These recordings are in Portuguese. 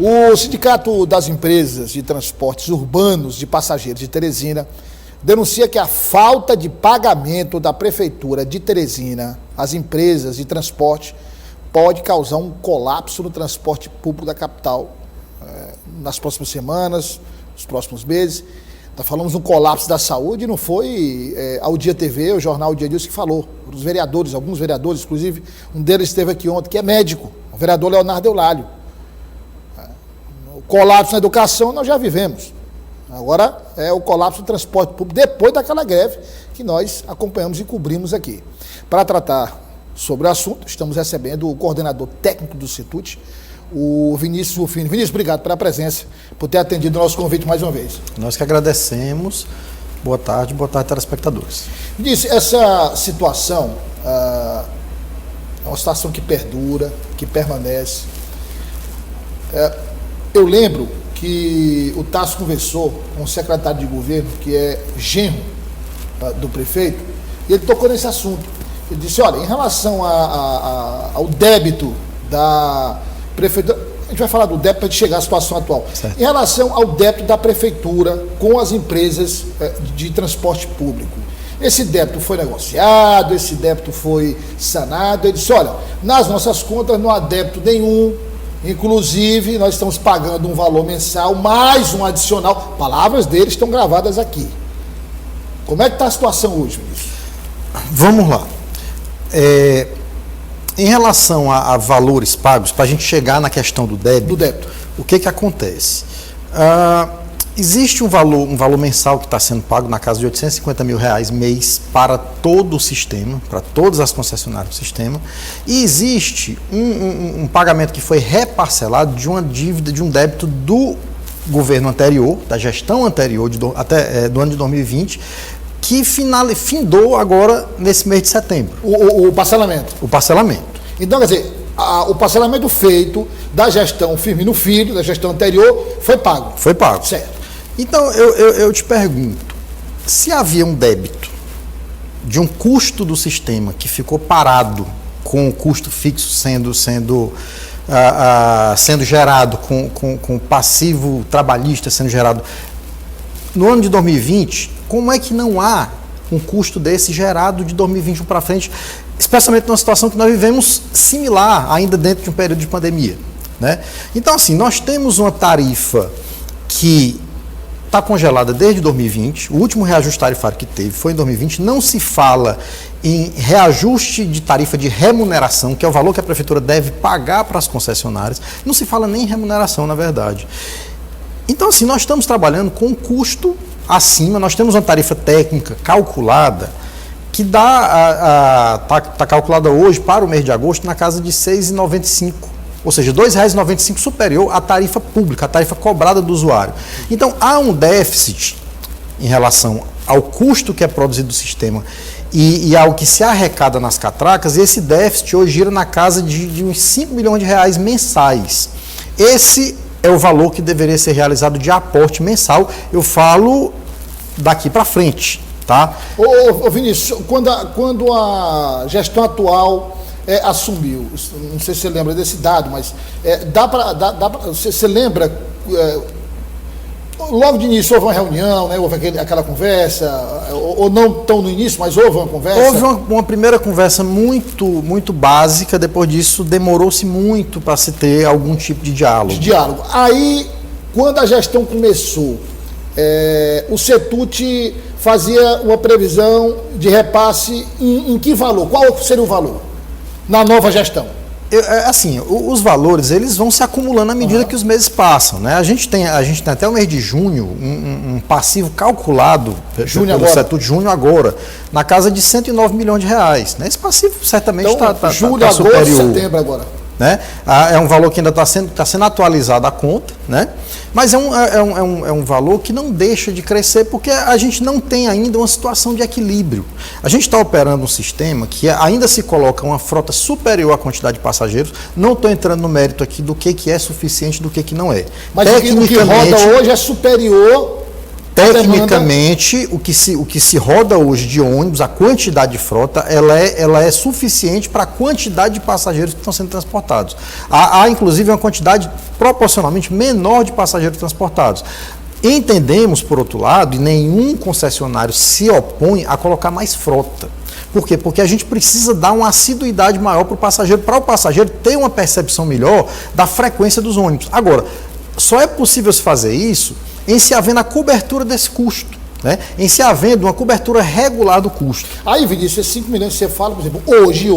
O Sindicato das Empresas de Transportes Urbanos de Passageiros de Teresina denuncia que a falta de pagamento da Prefeitura de Teresina às empresas de transporte pode causar um colapso no transporte público da capital nas próximas semanas, nos próximos meses. Nós falamos um colapso da saúde, não foi ao Dia TV, o jornal Dia News que falou. Os vereadores, alguns vereadores, inclusive, um deles esteve aqui ontem, que é médico, o vereador Leonardo Eulalio. O colapso na educação nós já vivemos. Agora é o colapso do transporte público, depois daquela greve que nós acompanhamos e cobrimos aqui. Para tratar sobre o assunto, estamos recebendo o coordenador técnico do CETUT, o Vinícius Rufino. Vinícius, obrigado pela presença, por ter atendido o nosso convite mais uma vez. Nós que agradecemos. Boa tarde, telespectadores. Vinícius, essa situação é uma situação que perdura, que permanece. Eu lembro que o Tasso conversou com o secretário de governo, que é genro do prefeito, e ele tocou nesse assunto. Ele disse, olha, em relação ao débito da prefeitura, a gente vai falar do débito para a gente chegar à situação atual. Certo. Em relação ao débito da prefeitura com as empresas de transporte público, esse débito foi negociado, esse débito foi sanado. Ele disse, olha, nas nossas contas não há débito nenhum, inclusive nós estamos pagando um valor mensal, mais um adicional. Palavras dele estão gravadas aqui. Como é que está a situação hoje, ministro? Vamos lá. Em relação a valores pagos, para a gente chegar na questão do débito, o que acontece? Existe um valor mensal que está sendo pago na casa de R$850 mil mês para todo o sistema, para todas as concessionárias do sistema, e existe um pagamento que foi reparcelado de uma dívida, de um débito do governo anterior, da gestão anterior, até do ano de 2020, que findou agora nesse mês de setembro. O parcelamento. O parcelamento. Então, quer dizer, o parcelamento feito da gestão Firmino Filho, da gestão anterior, foi pago. Foi pago. Certo. Então, eu te pergunto, se havia um débito de um custo do sistema que ficou parado com o custo fixo sendo gerado, com o passivo trabalhista sendo gerado no ano de 2020, como é que não há um custo desse gerado de 2021 para frente, especialmente numa situação que nós vivemos similar, ainda dentro de um período de pandemia, né? Então, assim, nós temos uma tarifa que está congelada desde 2020, o último reajuste tarifário que teve foi em 2020, não se fala em reajuste de tarifa de remuneração, que é o valor que a prefeitura deve pagar para as concessionárias, não se fala nem em remuneração, na verdade. Então, assim, nós estamos trabalhando com um custo acima, nós temos uma tarifa técnica calculada, que está calculada hoje para o mês de agosto na casa de R$ 6,95, ou seja, R$ 2,95 superior à tarifa pública, à tarifa cobrada do usuário. Então, há um déficit em relação ao custo que é produzido do sistema e ao que se arrecada nas catracas, e esse déficit hoje gira na casa de uns R$ 5 milhões mensais. Esse é o valor que deveria ser realizado de aporte mensal, eu falo daqui para frente, tá? Ô Vinícius, quando a gestão atual assumiu, não sei se você lembra desse dado, mas você lembra, logo de início houve uma reunião, né, houve aquela conversa, ou não tão no início, mas houve uma conversa? Houve uma primeira conversa muito básica, depois disso demorou-se muito para se ter algum tipo de diálogo. Aí, quando a gestão começou, o CETUT fazia uma previsão de repasse em que valor? Qual seria o valor na nova gestão? Assim, os valores eles vão se acumulando à medida que os meses passam, né? A gente tem até o mês de junho um passivo calculado pelo CETUT junho agora na casa de R$ 109 milhões, né? Esse passivo certamente está julho, agosto, superior, setembro agora, né? É um valor que ainda está sendo atualizado a conta, né? Mas é um valor que não deixa de crescer porque a gente não tem ainda uma situação de equilíbrio. A gente está operando um sistema que ainda se coloca uma frota superior à quantidade de passageiros. Não estou entrando no mérito aqui do que é suficiente e do que não é. Mas o que roda hoje é superior Tecnicamente, o que se roda hoje de ônibus, a quantidade de frota, ela é suficiente para a quantidade de passageiros que estão sendo transportados. Há, inclusive, uma quantidade proporcionalmente menor de passageiros transportados. Entendemos, por outro lado, e nenhum concessionário se opõe a colocar mais frota. Por quê? Porque a gente precisa dar uma assiduidade maior para o passageiro ter uma percepção melhor da frequência dos ônibus. Agora, só é possível se fazer isso em se havendo a cobertura desse custo, né? Em se havendo uma cobertura regular do custo. Aí, Vinícius, esses 5 milhões que você fala, por exemplo, hoje,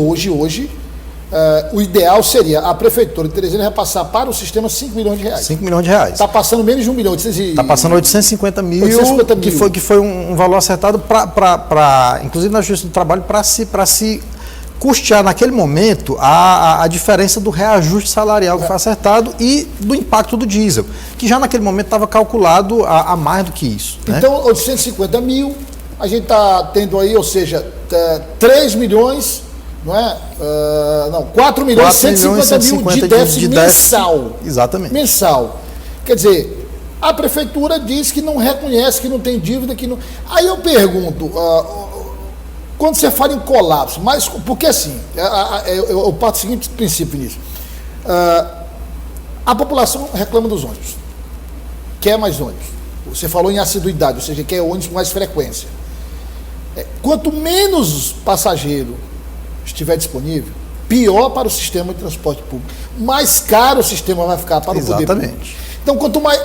o ideal seria a Prefeitura de Teresina repassar para o sistema 5 milhões de reais. 5 milhões de reais. Está passando menos de 1 milhão. Está passando 850 mil, que foi um valor acertado, inclusive na Justiça do Trabalho, para se custear naquele momento a diferença do reajuste salarial que foi acertado e do impacto do diesel, que já naquele momento estava calculado a mais do que isso. Né? Então, 850 mil, a gente está tendo aí, ou seja, 3 milhões, não é? 4 milhões e 150 mil de déficit mensal. Exatamente. Mensal. Quer dizer, a Prefeitura diz que não reconhece, que não tem dívida, que não... Aí eu pergunto... quando você fala em colapso, mas porque assim, eu parto do seguinte princípio nisso. A população reclama dos ônibus, quer mais ônibus. Você falou em assiduidade, ou seja, quer ônibus com mais frequência. Quanto menos passageiro estiver disponível, pior para o sistema de transporte público. Mais caro o sistema vai ficar para o poder público. Então, quanto mais,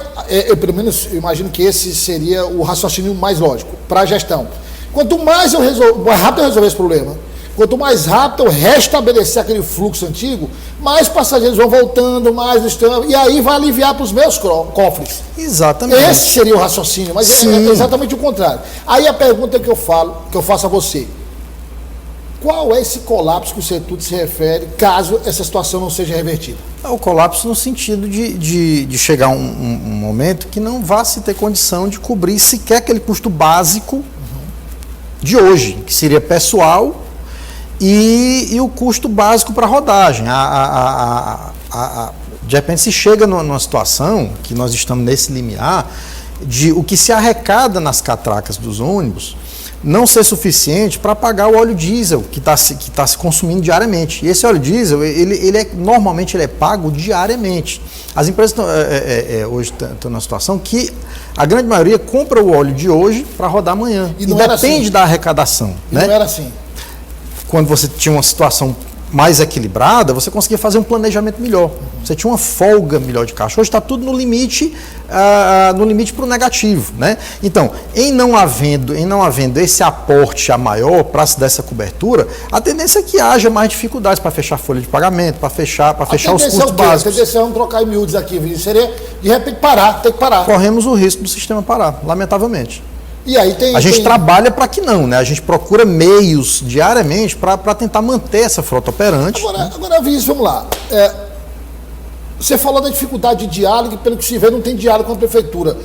pelo menos eu imagino que esse seria o raciocínio mais lógico para a gestão. Quanto mais rápido eu resolver esse problema, quanto mais rápido eu restabelecer aquele fluxo antigo, mais passageiros vão voltando, mais no sistema, e aí vai aliviar para os meus cofres. Exatamente. Esse seria o raciocínio, mas é exatamente o contrário. Aí a pergunta que eu faço a você: qual é esse colapso que o Setude se refere, caso essa situação não seja revertida? O colapso no sentido de chegar um momento que não vá se ter condição de cobrir sequer aquele custo básico de hoje, que seria pessoal e o custo básico para a rodagem. De repente se chega numa situação, que nós estamos nesse limiar, de o que se arrecada nas catracas dos ônibus não ser suficiente para pagar o óleo diesel que está se consumindo diariamente. E esse óleo diesel, normalmente ele é pago diariamente. As empresas hoje estão numa situação que a grande maioria compra o óleo de hoje para rodar amanhã. E depende assim da arrecadação. Não era assim. Quando você tinha uma situação mais equilibrada, você conseguia fazer um planejamento melhor. Você tinha uma folga melhor de caixa. Hoje está tudo no limite para o negativo, né? Então, em não havendo esse aporte a maior para se dar essa cobertura, a tendência é que haja mais dificuldades para fechar a folha de pagamento, para fechar os custos básicos. A tendência é não trocar em miúdos aqui, Vinícius. Seria, de repente, ter que parar. Corremos o risco do sistema parar, lamentavelmente. E aí a gente trabalha para que não, né? A gente procura meios diariamente para tentar manter essa frota operante. Agora, Vinícius, vamos lá. Você falou da dificuldade de diálogo, e pelo que se vê, não tem diálogo com a Prefeitura.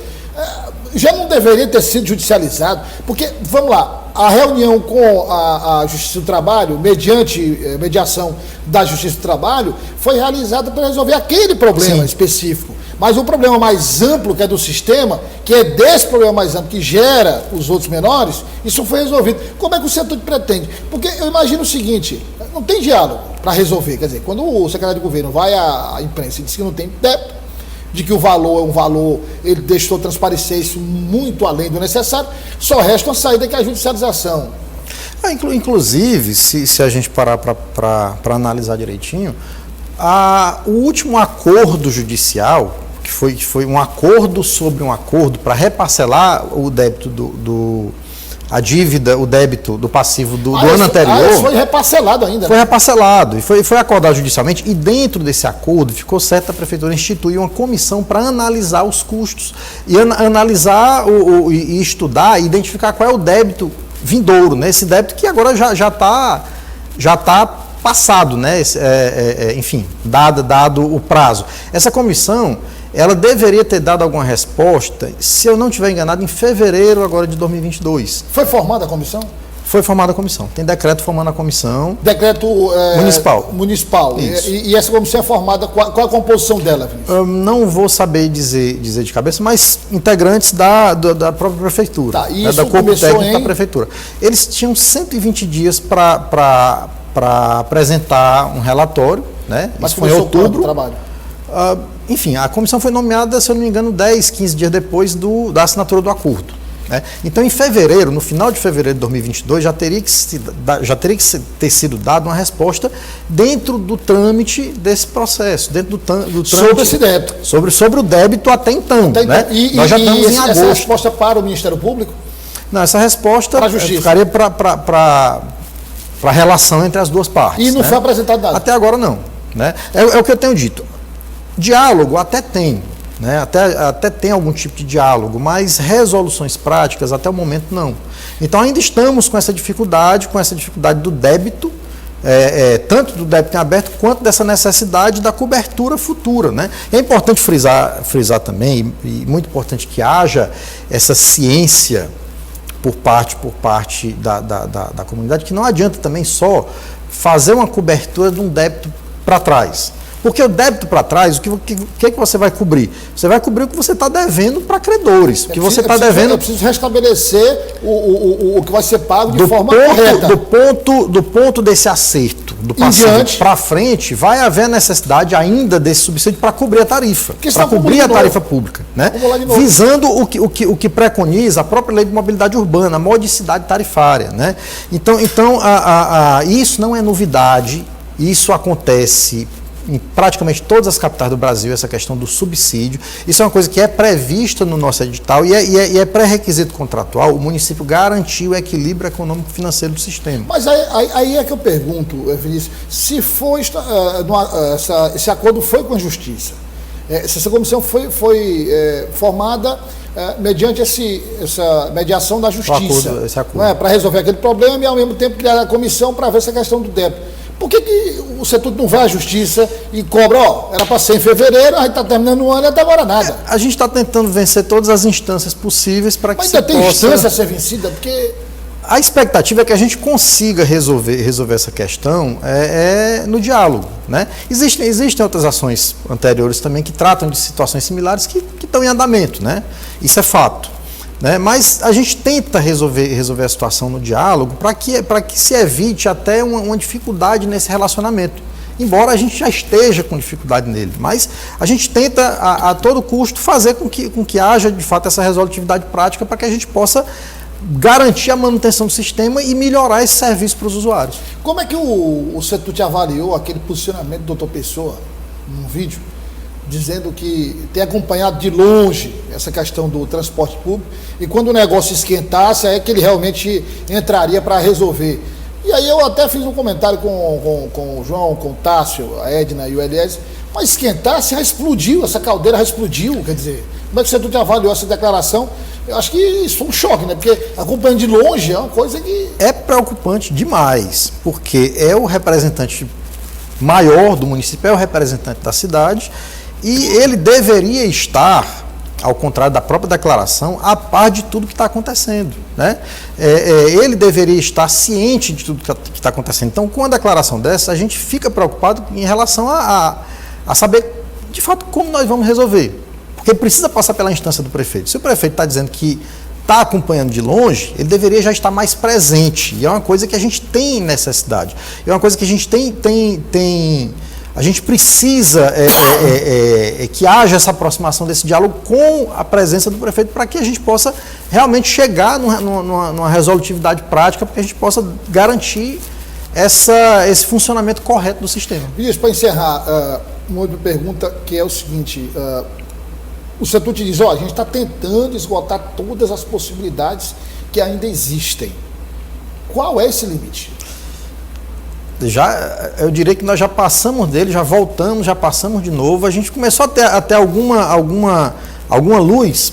Já não deveria ter sido judicializado, porque, vamos lá, a reunião com a Justiça do Trabalho, mediante mediação da Justiça do Trabalho, foi realizada para resolver aquele problema específico. Mas o problema mais amplo, que é do sistema, que é desse problema mais amplo, que gera os outros menores, isso foi resolvido. Como é que o setor pretende? Porque eu imagino o seguinte, não tem diálogo para resolver. Quer dizer, quando o secretário de governo vai à imprensa e diz que não tem débito, de que o valor é um valor, ele deixou transparecer isso muito além do necessário, só resta uma saída, que é a judicialização. Inclusive, se a gente parar para analisar direitinho, o último acordo judicial, que foi um acordo sobre um acordo para reparcelar o débito a dívida, o débito do passivo do ano anterior. Isso foi reparcelado ainda. Foi reparcelado e foi acordado judicialmente, e dentro desse acordo ficou certo a Prefeitura instituir uma comissão para analisar os custos e analisar e estudar e identificar qual é o débito vindouro, né? Esse débito que agora já está passado, né? Enfim, dado o prazo. Essa comissão, ela deveria ter dado alguma resposta, se eu não estiver enganado, em fevereiro agora de 2022. Foi formada a comissão? Foi formada a comissão. Tem decreto formando a comissão. Decreto municipal. E essa comissão é formada, qual é a composição dela, Vinícius? Eu não vou saber dizer de cabeça, mas integrantes da própria prefeitura, tá, e isso da corpo técnico da prefeitura. Eles tinham 120 dias para apresentar um relatório, né? Mas isso foi em outubro. O trabalho? Enfim, a comissão foi nomeada, se eu não me engano, 10, 15 dias depois da assinatura do acordo. Né? Então, em fevereiro, no final de fevereiro de 2022, já teria que ter sido dada uma resposta dentro do trâmite desse processo, dentro do trâmite sobre esse débito. Sobre o débito até então. Né? Nós já estamos em agosto. Essa resposta para o Ministério Público? Não, essa resposta ficaria para a relação entre as duas partes. E não foi apresentado nada? Até agora não. Né? É o que eu tenho dito. Diálogo até tem, né? Até tem algum tipo de diálogo, mas resoluções práticas até o momento não. Então ainda estamos com essa dificuldade do débito, tanto do débito em aberto quanto dessa necessidade da cobertura futura. Né? É importante frisar também, e muito importante que haja essa ciência por parte da comunidade, que não adianta também só fazer uma cobertura de um débito para trás. Porque o débito para trás, o que você vai cobrir? Você vai cobrir o que você está devendo para credores. O que você está devendo. É preciso restabelecer o que vai ser pago de forma correta. Do ponto desse acerto, do passivo para frente, vai haver necessidade ainda desse subsídio para cobrir a tarifa. Para cobrir a tarifa pública. Né? Visando o que preconiza a própria lei de mobilidade urbana, a modicidade tarifária. Né? Então isso não é novidade, isso acontece em praticamente todas as capitais do Brasil, essa questão do subsídio. Isso é uma coisa que é prevista no nosso edital e é pré-requisito contratual o município garantir o equilíbrio econômico-financeiro do sistema. Mas aí é que eu pergunto, Vinícius, se esse acordo foi com a Justiça, se essa comissão foi formada mediante essa mediação da Justiça, para resolver aquele problema e ao mesmo tempo criar a comissão para ver essa questão do débito. Por que o setor não vai à Justiça e cobra, era para ser em fevereiro, a gente está terminando o ano e até agora nada? A gente está tentando vencer todas as instâncias possíveis para que se possa... Mas ainda tem instância a ser vencida, porque... A expectativa é que a gente consiga resolver essa questão no diálogo. Né? Existem outras ações anteriores também que tratam de situações similares que estão em andamento. Né? Isso é fato. Né? Mas a gente tenta resolver a situação no diálogo para que se evite até uma dificuldade nesse relacionamento. Embora a gente já esteja com dificuldade nele. Mas a gente tenta, a todo custo, fazer com que haja, de fato, essa resolutividade prática para que a gente possa garantir a manutenção do sistema e melhorar esse serviço para os usuários. Como é que o setor te avaliou aquele posicionamento do doutor Pessoa, num vídeo, dizendo que tem acompanhado de longe essa questão do transporte público e quando o negócio esquentasse, é que ele realmente entraria para resolver. E aí eu até fiz um comentário com o João, com o Tássio, a Edna e o Elias, mas esquentasse, já explodiu, essa caldeira já explodiu, quer dizer, como é que você avaliou essa declaração? Eu acho que isso foi um choque, né? Porque acompanhando de longe é uma coisa que... É preocupante demais, porque é o representante maior do município, é o representante da cidade, e ele deveria estar, ao contrário da própria declaração, a par de tudo que está acontecendo. Né? Ele deveria estar ciente de tudo que está acontecendo. Então, com a declaração dessa, a gente fica preocupado em relação a saber, de fato, como nós vamos resolver. Porque precisa passar pela instância do prefeito. Se o prefeito está dizendo que está acompanhando de longe, ele deveria já estar mais presente. E é uma coisa que a gente tem necessidade. É uma coisa que a gente a gente precisa que haja essa aproximação desse diálogo com a presença do prefeito para que a gente possa realmente chegar numa resolutividade prática, para que a gente possa garantir esse funcionamento correto do sistema. Vinícius, para encerrar, uma outra pergunta que é o seguinte, o setor te diz, a gente está tentando esgotar todas as possibilidades que ainda existem. Qual é esse limite? Eu diria que nós já passamos dele, já voltamos, já passamos de novo. A gente começou a ter alguma luz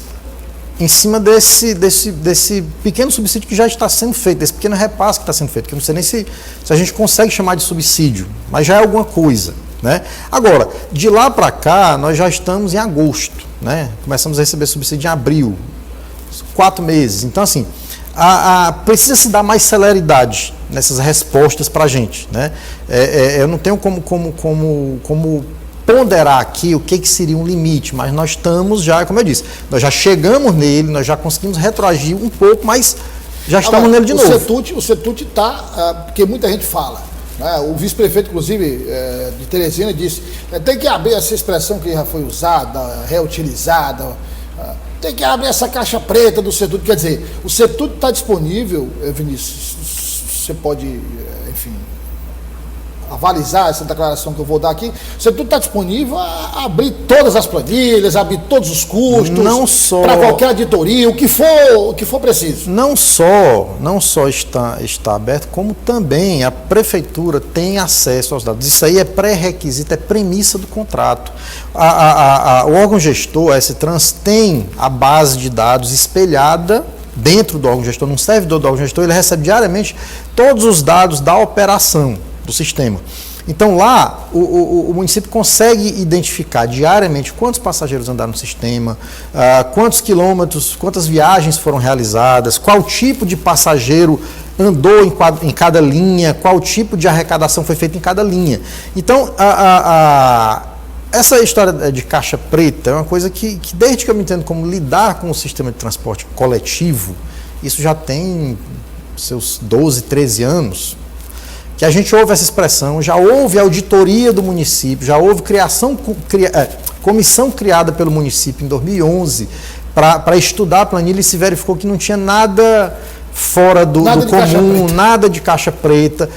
em cima desse pequeno subsídio que já está sendo feito, desse pequeno repasse que está sendo feito, que eu não sei nem se a gente consegue chamar de subsídio, mas já é alguma coisa. Né? Agora, de lá para cá, nós já estamos em agosto. Né? Começamos a receber subsídio em abril, 4 meses. Então, assim, precisa se dar mais celeridade nessas respostas para a gente, né? Eu não tenho como ponderar aqui o que seria um limite, mas nós estamos já, como eu disse, nós já chegamos nele, nós já conseguimos retroagir um pouco, mas já estamos nele de novo. O CETUT está, porque muita gente fala, né? O vice-prefeito, inclusive, de Teresina, disse, tem que abrir essa expressão que já foi usada, reutilizada, tem que abrir essa caixa preta do CETUT. Quer dizer, o CETUT está disponível, Vinícius, você pode, enfim, avalizar essa declaração que eu vou dar aqui. O CETUT está disponível a abrir todas as planilhas, abrir todos os custos, para qualquer auditoria, o que for preciso. Não só está aberto, como também a prefeitura tem acesso aos dados. Isso aí é pré-requisito, é premissa do contrato. O órgão gestor, a S-Trans, tem a base de dados espelhada dentro do órgão gestor, num servidor do órgão gestor, ele recebe diariamente todos os dados da operação do sistema. Então lá o município consegue identificar diariamente quantos passageiros andaram no sistema, quantos quilômetros, quantas viagens foram realizadas, qual tipo de passageiro andou em cada linha, qual tipo de arrecadação foi feita em cada linha. Então essa história de caixa preta é uma coisa que desde que eu me entendo como lidar com o sistema de transporte coletivo, isso já tem seus 12, 13 anos, que a gente ouve essa expressão, já houve auditoria do município, já houve comissão criada pelo município em 2011 para estudar a planilha e se verificou que não tinha nada fora do comum, nada de caixa preta.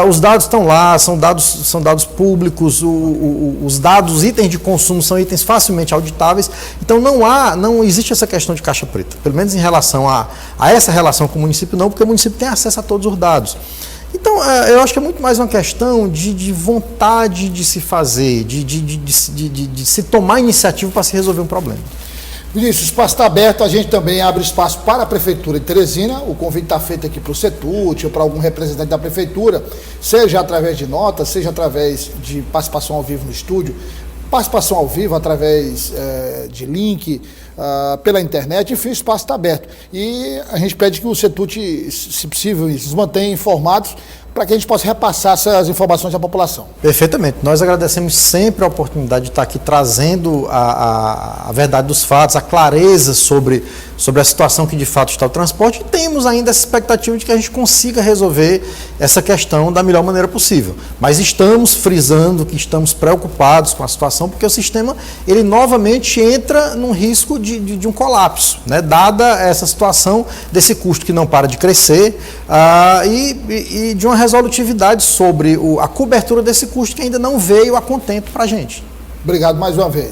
Os dados estão lá, são dados públicos, os dados, itens de consumo são itens facilmente auditáveis, então não existe essa questão de caixa preta, pelo menos em relação a essa relação com o município não, porque o município tem acesso a todos os dados. Então, eu acho que é muito mais uma questão de vontade de se fazer, de se tomar iniciativa para se resolver um problema. Vinícius, o espaço está aberto, a gente também abre espaço para a Prefeitura de Teresina, o convite está feito aqui para o CETUT ou para algum representante da Prefeitura, seja através de notas, seja através de participação ao vivo no estúdio, participação ao vivo através de link, pela internet, enfim, o espaço está aberto. E a gente pede que o CETUT, se possível, nos mantenha informados para que a gente possa repassar essas informações à população. Perfeitamente. Nós agradecemos sempre a oportunidade de estar aqui trazendo a verdade dos fatos, a clareza sobre a situação que de fato está o transporte, e temos ainda essa expectativa de que a gente consiga resolver essa questão da melhor maneira possível. Mas estamos frisando que estamos preocupados com a situação, porque o sistema, ele novamente entra num risco de um colapso, né? Dada essa situação desse custo que não para de crescer e de uma resolutividade sobre a cobertura desse custo que ainda não veio a contento para a gente. Obrigado mais uma vez.